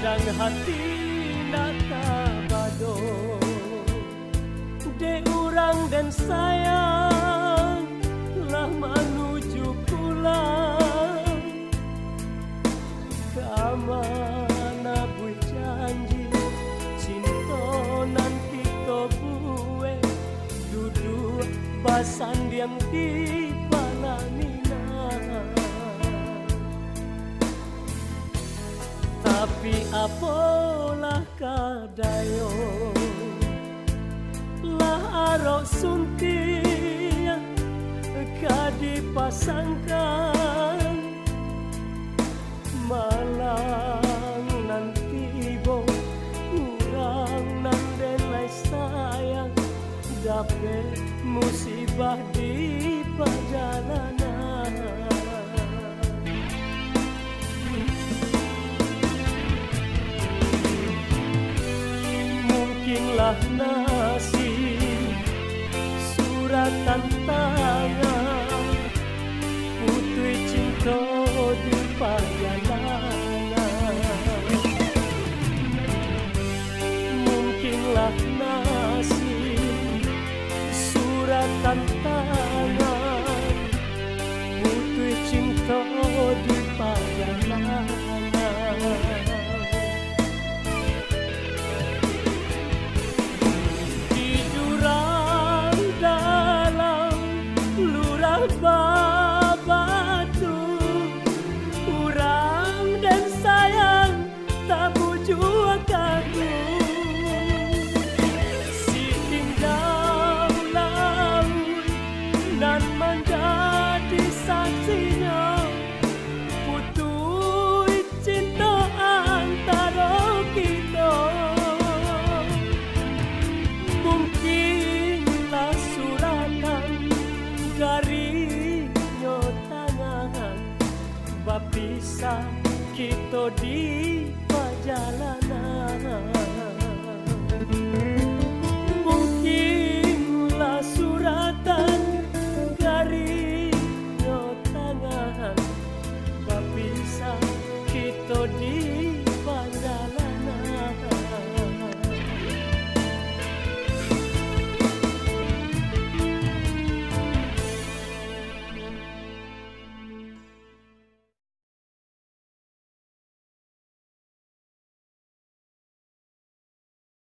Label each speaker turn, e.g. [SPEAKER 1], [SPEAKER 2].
[SPEAKER 1] Kadang hati nak kabado de urang dan sayang lah menuju pulang kamana bui janji cinta nanti to bue duduk basandiang di palanina. Tapi apalah kadayo lah arok sunti kadi pasangkan malang nanti bo kurang nandenai sayang dapet musibah di perjalanan. Mungkinlah nasib suratan tangan putri cinta di perjalanan. Mungkinlah nasib suratan tangan putri cinta di perjalanan. Babatu urang dan sayang tak bujuk aku si tinggal laut dan menjadi saksinya putus cinta antara kita. Mungkinlah suratan garinyo tangan bapisah kita di